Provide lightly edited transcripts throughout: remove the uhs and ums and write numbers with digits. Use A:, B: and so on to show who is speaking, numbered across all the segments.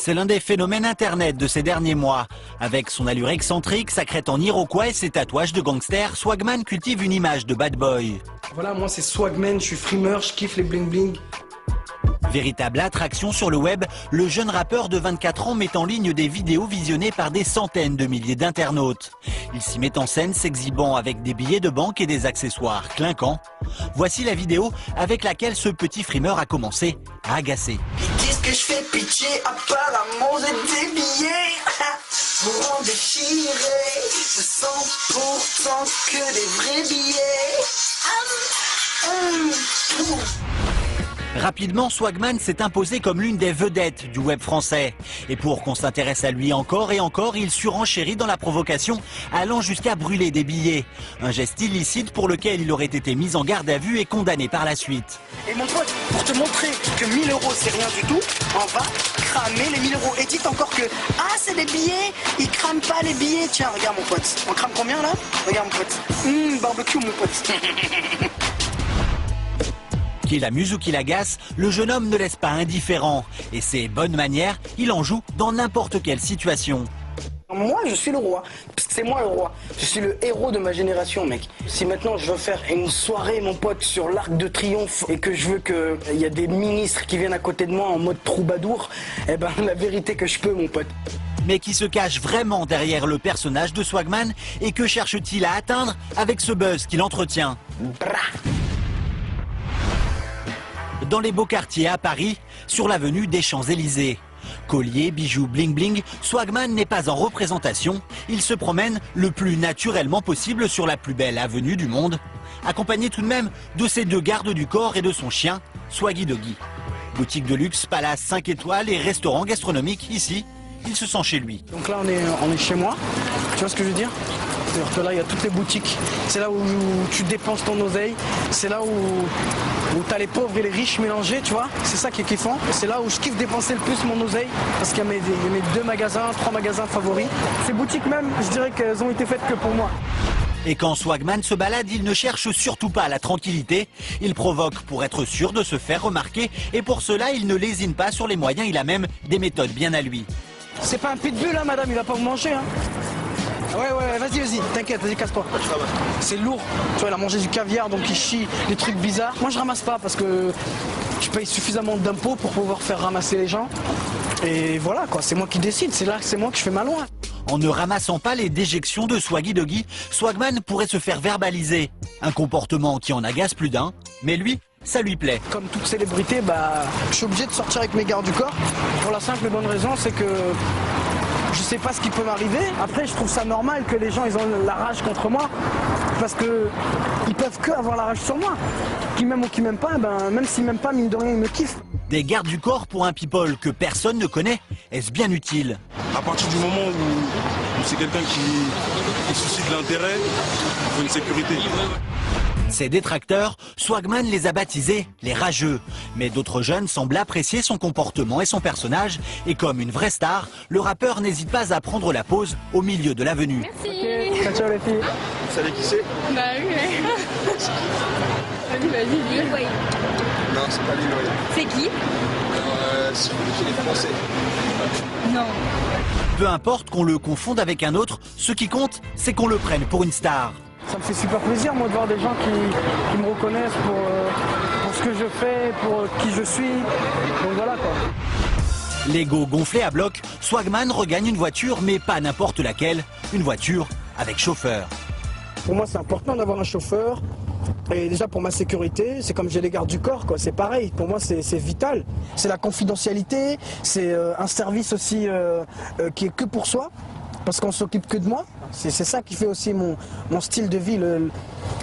A: C'est l'un des phénomènes internet de ces derniers mois. Avec son allure excentrique, sa crête en iroquois et ses tatouages de gangster, Swagman cultive une image de bad boy.
B: Voilà, moi c'est Swagman, je suis frimeur, je kiffe les bling bling.
A: Véritable attraction sur le web, le jeune rappeur de 24 ans met en ligne des vidéos visionnées par des centaines de milliers d'internautes. Il s'y met en scène s'exhibant avec des billets de banque et des accessoires clinquants. Voici la vidéo avec laquelle ce petit frimeur a commencé à agacer.
C: Ils disent que je fais pitié, apparemment j'ai des billets pour en déchirer. Ce sont pourtant que des vrais billets.
A: Rapidement, Swagman s'est imposé comme l'une des vedettes du web français. Et pour qu'on s'intéresse à lui encore et encore, il surenchérit dans la provocation, allant jusqu'à brûler des billets. Un geste illicite pour lequel il aurait été mis en garde à vue et condamné par la suite.
B: Et mon pote, pour te montrer que 1000 euros c'est rien du tout, on va cramer les 1000 euros. Et dites encore que, ah c'est des billets, ils crament pas les billets. Tiens, regarde mon pote, on crame combien là? Regarde mon pote, barbecue mon pote.
A: Qu'il amuse ou qu'il agace, le jeune homme ne laisse pas indifférent. Et ses bonnes manières, il en joue dans n'importe quelle situation.
B: Moi, je suis le roi, parce que c'est moi le roi. Je suis le héros de ma génération, mec. Si maintenant je veux faire une soirée, mon pote, sur l'Arc de Triomphe, et que je veux qu'il y a des ministres qui viennent à côté de moi en mode troubadour, eh ben la vérité que je peux, mon pote.
A: Mais qui se cache vraiment derrière le personnage de Swagman et que cherche-t-il à atteindre avec ce buzz qu'il entretient? Dans les beaux quartiers à Paris, sur l'avenue des Champs-Élysées. Colliers, bijoux, bling bling, Swagman n'est pas en représentation. Il se promène le plus naturellement possible sur la plus belle avenue du monde, accompagné tout de même de ses 2 gardes du corps et de son chien, Swaggy Doggy. Boutique de luxe, palace 5 étoiles et restaurant gastronomique, ici, il se sent chez lui.
B: Donc là, on est chez moi, tu vois ce que je veux dire? C'est-à-dire que là, il y a toutes les boutiques. C'est là où tu dépenses ton oseille. C'est là où tu as les pauvres et les riches mélangés, tu vois. C'est ça qui est kiffant. C'est là où je kiffe dépenser le plus mon oseille. Parce qu'il y a mes 2 magasins, 3 magasins favoris. Ces boutiques même, je dirais qu'elles ont été faites que pour moi.
A: Et quand Swagman se balade, il ne cherche surtout pas la tranquillité. Il provoque pour être sûr de se faire remarquer. Et pour cela, il ne lésine pas sur les moyens. Il a même des méthodes bien à lui.
B: C'est pas un pitbull, hein, madame, il va pas vous manger, hein. Ouais, vas-y, t'inquiète, vas-y, casse-toi. C'est lourd, tu vois, il a mangé du caviar, donc il chie des trucs bizarres. Moi, je ramasse pas parce que je paye suffisamment d'impôts pour pouvoir faire ramasser les gens. Et voilà, quoi, c'est moi qui décide, c'est moi que je fais ma loi.
A: En ne ramassant pas les déjections de Swaggy Doggy, Swagman pourrait se faire verbaliser. Un comportement qui en agace plus d'un, mais lui, ça lui plaît.
B: Comme toute célébrité, je suis obligé de sortir avec mes gardes du corps. Pour la simple et bonne raison, c'est que je sais pas ce qui peut m'arriver. Après, je trouve ça normal que les gens ils ont la rage contre moi. Parce que ils peuvent que avoir la rage sur moi. Qui m'aiment ou qui m'aiment pas, même s'ils m'aiment pas, mine de rien, ils me kiffent.
A: Des gardes du corps pour un people que personne ne connaît, est-ce bien utile?
D: À partir du moment où c'est quelqu'un qui suscite l'intérêt, il faut une sécurité.
A: Ses détracteurs, Swagman les a baptisés les rageux. Mais d'autres jeunes semblent apprécier son comportement et son personnage. Et comme une vraie star, le rappeur n'hésite pas à prendre la pause au milieu de l'avenue.
E: Merci.
B: Okay. Ciao les filles.
D: Vous savez qui c'est?
E: Bah oui. Vas-y.
D: Non, c'est pas Lil Wayne.
E: C'est qui?
D: C'est qu'il est français.
E: Non.
A: Peu importe qu'on le confonde avec un autre, ce qui compte, c'est qu'on le prenne pour une star.
B: Ça me fait super plaisir, moi, de voir des gens qui me reconnaissent pour ce que je fais, pour qui je suis. Donc voilà, quoi.
A: L'ego gonflé à bloc, Swagman regagne une voiture, mais pas n'importe laquelle, une voiture avec chauffeur.
B: Pour moi, c'est important d'avoir un chauffeur. Et déjà, pour ma sécurité, c'est comme j'ai les gardes du corps, quoi. C'est pareil. Pour moi, c'est vital. C'est la confidentialité, c'est un service aussi qui est que pour soi. Parce qu'on s'occupe que de moi. C'est ça qui fait aussi mon style de vie,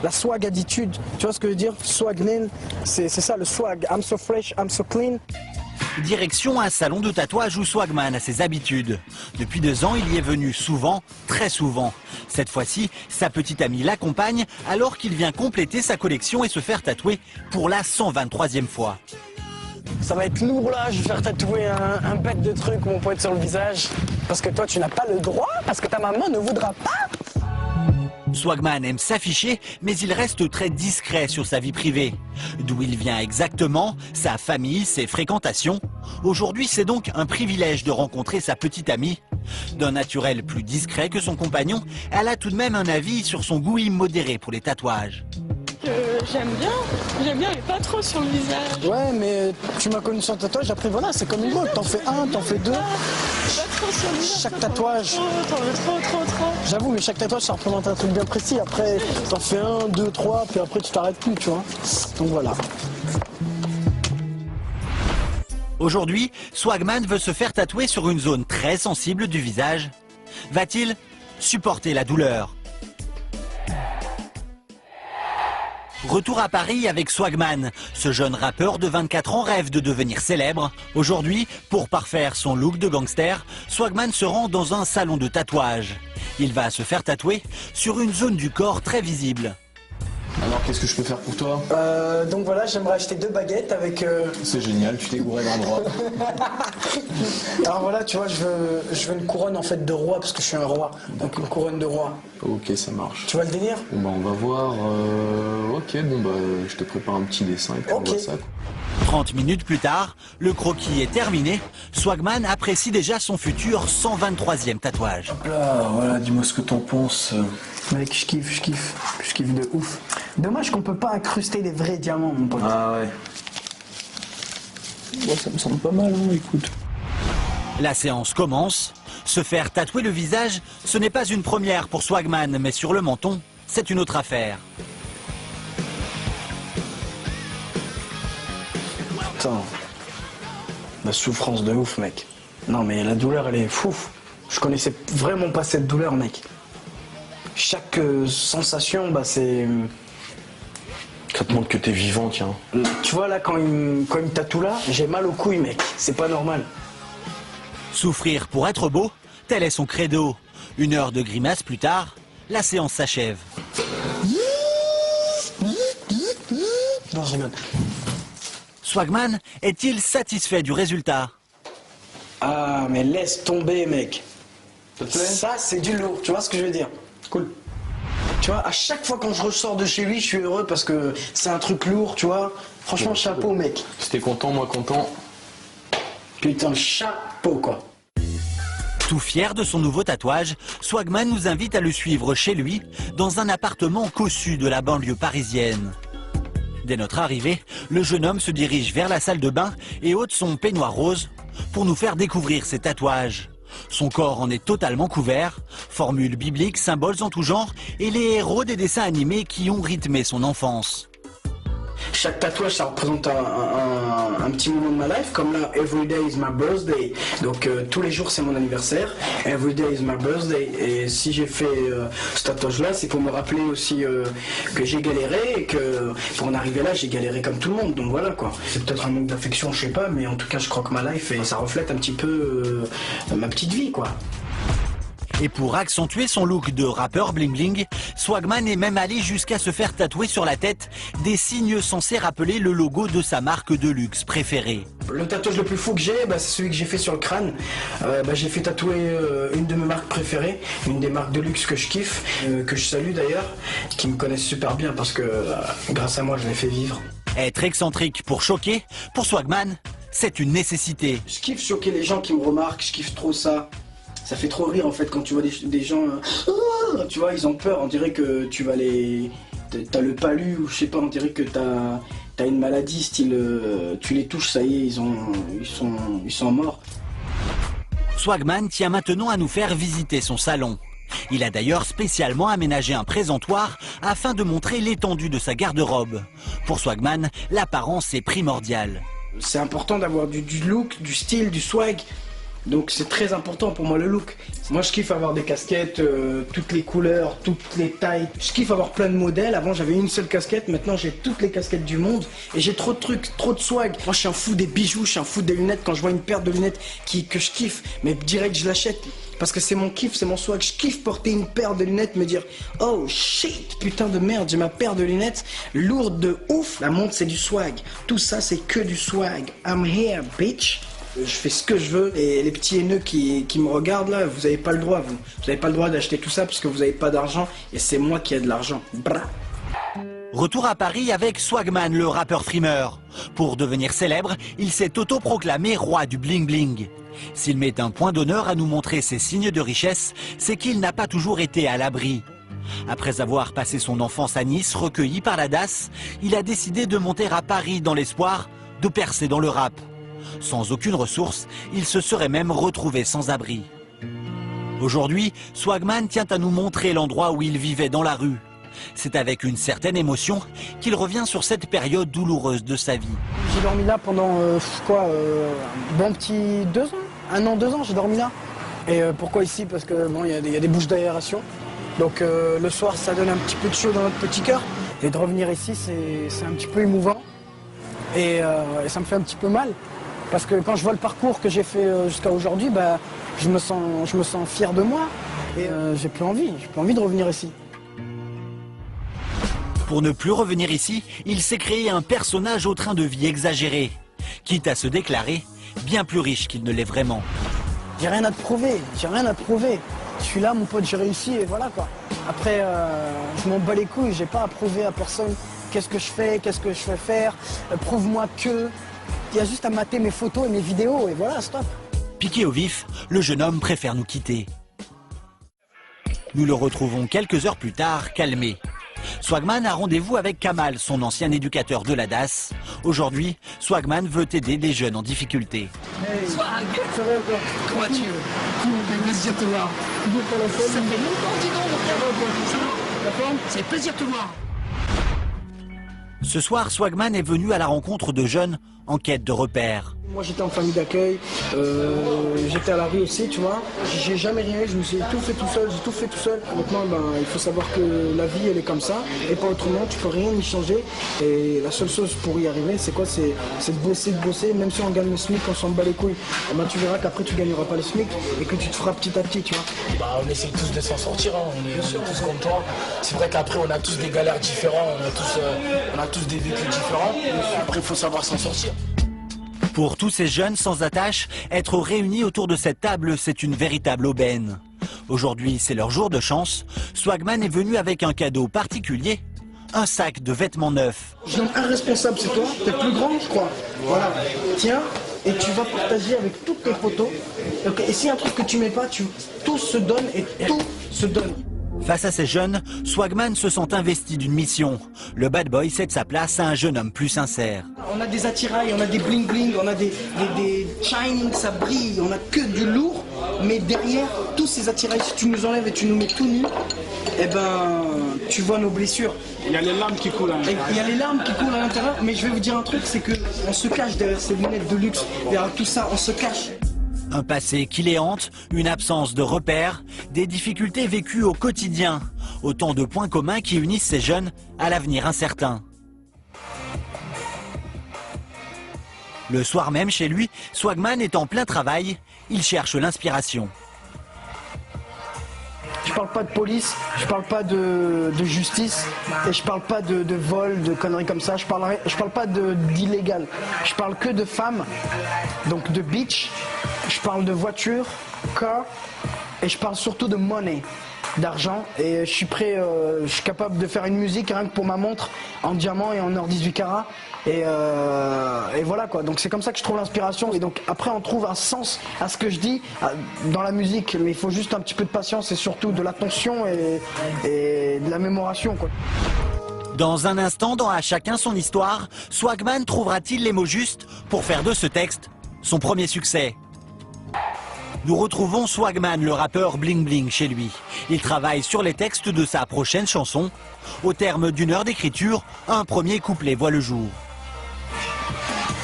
B: la swag attitude. Tu vois ce que je veux dire? Swagman, c'est ça le swag. I'm so fresh, I'm so clean.
A: Direction un salon de tatouage où Swagman a ses habitudes. Depuis 2 ans, il y est venu souvent, très souvent. Cette fois-ci, sa petite amie l'accompagne alors qu'il vient compléter sa collection et se faire tatouer pour la 123e fois.
B: Ça va être lourd là, je vais faire tatouer un bête de truc, mon poète, sur le visage. Parce que toi, tu n'as pas le droit, parce que ta maman ne voudra pas.
A: Swagman aime s'afficher, mais il reste très discret sur sa vie privée. D'où il vient exactement, sa famille, ses fréquentations. Aujourd'hui, c'est donc un privilège de rencontrer sa petite amie. D'un naturel plus discret que son compagnon, elle a tout de même un avis sur son goût immodéré pour les tatouages.
E: J'aime bien, mais pas trop sur le visage.
B: Ouais, mais tu m'as connu sans tatouage, après voilà, c'est comme une mode. T'en fais un, t'en fais deux.
E: Pas trop sur le visage.
B: Chaque tatouage.
E: T'en veux trop.
B: J'avoue, mais chaque tatouage, ça représente un truc bien précis. Après, t'en fais un, deux, trois, puis après, tu t'arrêtes plus, tu vois. Donc voilà.
A: Aujourd'hui, Swagman veut se faire tatouer sur une zone très sensible du visage. Va-t-il supporter la douleur? Retour à Paris avec Swagman. Ce jeune rappeur de 24 ans rêve de devenir célèbre. Aujourd'hui, pour parfaire son look de gangster, Swagman se rend dans un salon de tatouage. Il va se faire tatouer sur une zone du corps très visible.
F: Alors, qu'est-ce que je peux faire pour toi?
B: Donc voilà, j'aimerais acheter 2 baguettes avec...
F: C'est génial, tu t'es gouré d'endroit.
B: Alors voilà, tu vois, je veux une couronne en fait de roi, parce que je suis un roi. Donc une couronne de roi.
F: Ok, ça marche.
B: Tu vois le délire?
F: Bon bah on va voir. Ok, bon bah je te prépare un petit dessin et puis on voit ça.
A: 30 minutes plus tard, le croquis est terminé. Swagman apprécie déjà son futur 123e tatouage.
F: Hop là, voilà, dis-moi ce que t'en penses.
B: Mec, je kiffe de ouf. Dommage qu'on peut pas incruster les vrais diamants, mon pote.
F: Ah ouais. Bon, ça me semble pas mal, hein, écoute.
A: La séance commence. Se faire tatouer le visage, ce n'est pas une première pour Swagman, mais sur le menton, c'est une autre affaire.
B: Putain. La souffrance de ouf, mec. Non, mais la douleur, elle est fou. Je connaissais vraiment pas cette douleur, mec. Chaque sensation, bah c'est...
F: Ça te montre que t'es vivant, tiens.
B: Tu vois, là, quand il me tatoue là, j'ai mal aux couilles, mec. C'est pas normal.
A: Souffrir pour être beau, tel est son credo. 1 heure de grimace plus tard, la séance s'achève.
B: Non, je rigole.
A: Swagman est-il satisfait du résultat?
B: Ah, mais laisse tomber, mec.
F: Ça te plaît?
B: Ça, c'est du lourd, tu vois ce que je veux dire? Cool. Tu vois, à chaque fois quand je ressors de chez lui, je suis heureux parce que c'est un truc lourd, tu vois. Franchement, chapeau, mec.
F: Si t'es content, moi content.
B: Putain, chapeau, quoi.
A: Tout fier de son nouveau tatouage, Swagman nous invite à le suivre chez lui, dans un appartement cossu de la banlieue parisienne. Dès notre arrivée, le jeune homme se dirige vers la salle de bain et ôte son peignoir rose pour nous faire découvrir ses tatouages. Son corps en est totalement couvert, formules bibliques, symboles en tout genre et les héros des dessins animés qui ont rythmé son enfance.
B: Chaque tatouage, ça représente un petit moment de ma life, comme là, every day is my birthday. Donc tous les jours, c'est mon anniversaire. Every day is my birthday. Et si j'ai fait ce tatouage-là, c'est pour me rappeler aussi que j'ai galéré et que pour en arriver là, j'ai galéré comme tout le monde. Donc voilà, quoi. C'est peut-être un manque d'affection, je sais pas, mais en tout cas, je crois que ma life, et ça reflète un petit peu ma petite vie, quoi.
A: Et pour accentuer son look de rappeur bling bling, Swagman est même allé jusqu'à se faire tatouer sur la tête des signes censés rappeler le logo de sa marque de luxe préférée.
B: Le tatouage le plus fou que j'ai, c'est celui que j'ai fait sur le crâne. J'ai fait tatouer une de mes marques préférées, une des marques de luxe que je kiffe, que je salue d'ailleurs, qui me connaissent super bien parce que grâce à moi je les fais vivre.
A: Être excentrique pour choquer, pour Swagman, c'est une nécessité.
B: Je kiffe choquer les gens qui me remarquent, je kiffe trop ça. Ça fait trop rire en fait quand tu vois des gens, tu vois, ils ont peur, on dirait que tu vas t'as le palu ou je sais pas, on dirait que t'as une maladie, style, tu les touches, ça y est, ils sont morts.
A: Swagman tient maintenant à nous faire visiter son salon. Il a d'ailleurs spécialement aménagé un présentoir afin de montrer l'étendue de sa garde-robe. Pour Swagman, l'apparence est primordiale.
B: C'est important d'avoir du look, du style, du swag. Donc c'est très important pour moi le look. Moi je kiffe avoir des casquettes, toutes les couleurs, toutes les tailles. Je kiffe avoir plein de modèles. Avant j'avais une seule casquette, maintenant j'ai toutes les casquettes du monde. Et j'ai trop de trucs, trop de swag. Moi je suis un fou des bijoux, je suis un fou des lunettes. Quand je vois une paire de lunettes que je kiffe, mais direct je l'achète. Parce que c'est mon kiff, c'est mon swag. Je kiffe porter une paire de lunettes, me dire oh shit, putain de merde, j'ai ma paire de lunettes lourde de ouf. La montre c'est du swag. Tout ça c'est que du swag. I'm here bitch. Je fais ce que je veux et les petits haineux qui me regardent là, vous n'avez pas le droit, vous n'avez pas le droit d'acheter tout ça parce que vous n'avez pas d'argent et c'est moi qui ai de l'argent. Bra.
A: Retour à Paris avec Swagman, le rappeur frimeur. Pour devenir célèbre, il s'est autoproclamé roi du bling bling. S'il met un point d'honneur à nous montrer ses signes de richesse, c'est qu'il n'a pas toujours été à l'abri. Après avoir passé son enfance à Nice, recueilli par la DAS, il a décidé de monter à Paris dans l'espoir de percer dans le rap. Sans aucune ressource, il se serait même retrouvé sans abri. Aujourd'hui, Swagman tient à nous montrer l'endroit où il vivait dans la rue. C'est avec une certaine émotion qu'il revient sur cette période douloureuse de sa vie.
B: J'ai dormi là pendant bon petit 2 ans, 1 an, 2 ans, j'ai dormi là. Et pourquoi ici? Parce que bon, il y a des bouches d'aération. Donc le soir, ça donne un petit peu de chaud dans notre petit cœur. Et de revenir ici, c'est un petit peu émouvant. Et ça me fait un petit peu mal. Parce que quand je vois le parcours que j'ai fait jusqu'à aujourd'hui, bah, je me sens fier de moi. Et j'ai plus envie de revenir ici.
A: Pour ne plus revenir ici, il s'est créé un personnage au train de vie exagéré, quitte à se déclarer bien plus riche qu'il ne l'est vraiment.
B: J'ai rien à te prouver, Je suis là, mon pote, j'ai réussi et voilà quoi. Après, je m'en bats les couilles, j'ai pas à prouver à personne qu'est-ce que je fais, qu'est-ce que je fais faire, prouve-moi que. Il y a juste à mater mes photos et mes vidéos et voilà, stop.
A: Piqué au vif, le jeune homme préfère nous quitter. Nous le retrouvons quelques heures plus tard, calmé. Swagman a rendez-vous avec Kamal, son ancien éducateur de la DAS. Aujourd'hui, Swagman veut aider les jeunes en difficulté.
B: Hey.
C: Swag,
B: Ça va quoi?
C: comment vas-tu? Ça fait plaisir de te voir. Ça fait longtemps, dis donc, mon frère. Ça fait plaisir de te voir.
A: Ce soir, Swagman est venu à la rencontre de jeunes en quête de repères.
B: Moi j'étais en famille d'accueil, j'étais à la rue aussi, tu vois. J'ai jamais rien, je me suis tout fait tout seul, Maintenant, il faut savoir que la vie elle est comme ça, et pas autrement, tu peux rien y changer. Et la seule chose pour y arriver, c'est quoi? C'est de bosser, même si on gagne le SMIC, on s'en bat les couilles. Et tu verras qu'après tu gagneras pas le SMIC et que tu te feras petit à petit, tu vois.
G: On essaye tous de s'en sortir, hein. On est tous comme toi. C'est vrai qu'après on a tous des galères différentes, on a tous des vécus différents. Après il faut savoir s'en sortir.
A: Pour tous ces jeunes sans attache, être réunis autour de cette table, c'est une véritable aubaine. Aujourd'hui, c'est leur jour de chance. Swagman est venu avec un cadeau particulier, un sac de vêtements neufs.
B: Je donne un responsable, c'est toi, t'es plus grand, je crois. Voilà, tiens, et tu vas partager avec toutes tes photos. Et s'il y a un truc que tu mets pas, tout se donne et tout se donne.
A: Face à ces jeunes, Swagman se sent investi d'une mission. Le bad boy cède sa place à un jeune homme plus sincère.
B: On a des attirails, on a des bling bling, on a des shining, ça brille, on a que du lourd. Mais derrière, tous ces attirails, si tu nous enlèves et tu nous mets tout nus, eh ben, tu vois nos blessures.
H: Il y a les larmes qui coulent à l'intérieur.
B: Il y a les larmes qui coulent à l'intérieur, mais je vais vous dire un truc, c'est qu'on se cache derrière ces lunettes de luxe, derrière tout ça, on se cache.
A: Un passé qui les hante, une absence de repères, des difficultés vécues au quotidien. Autant de points communs qui unissent ces jeunes à l'avenir incertain. Le soir même, chez lui, Swagman est en plein travail. Il cherche l'inspiration.
B: Je parle pas de police, je parle pas de justice, et je parle pas de vol, de conneries comme ça, je parle pas d'illégal. Je parle que de femmes, donc de bitch, je parle de voiture, car, et je parle surtout de money, d'argent. Et je suis prêt, je suis capable de faire une musique rien que pour ma montre en diamant et en or 18 carats. Et voilà quoi, donc c'est comme ça que je trouve l'inspiration. Et donc après on trouve un sens à ce que je dis dans la musique, mais il faut juste un petit peu de patience et surtout de l'attention et de la mémoration quoi.
A: Dans un instant, dans À chacun son histoire, Swagman trouvera-t-il les mots justes pour faire de ce texte son premier succès? Nous retrouvons Swagman, le rappeur bling bling, chez lui. Il travaille sur les textes de sa prochaine chanson. Au terme d'1 heure d'écriture, un premier couplet voit le jour.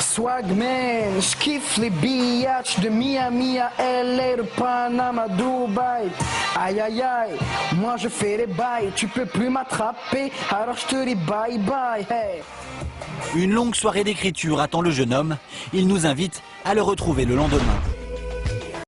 B: Swagman, je kiffe les biatchs de Miami à LA, de Panama, Dubaï. Aïe aïe aïe, moi je fais les bails, tu peux plus m'attraper, alors je te dis bye bye, hey.
A: Une longue soirée d'écriture attend le jeune homme. Il nous invite à le retrouver le lendemain.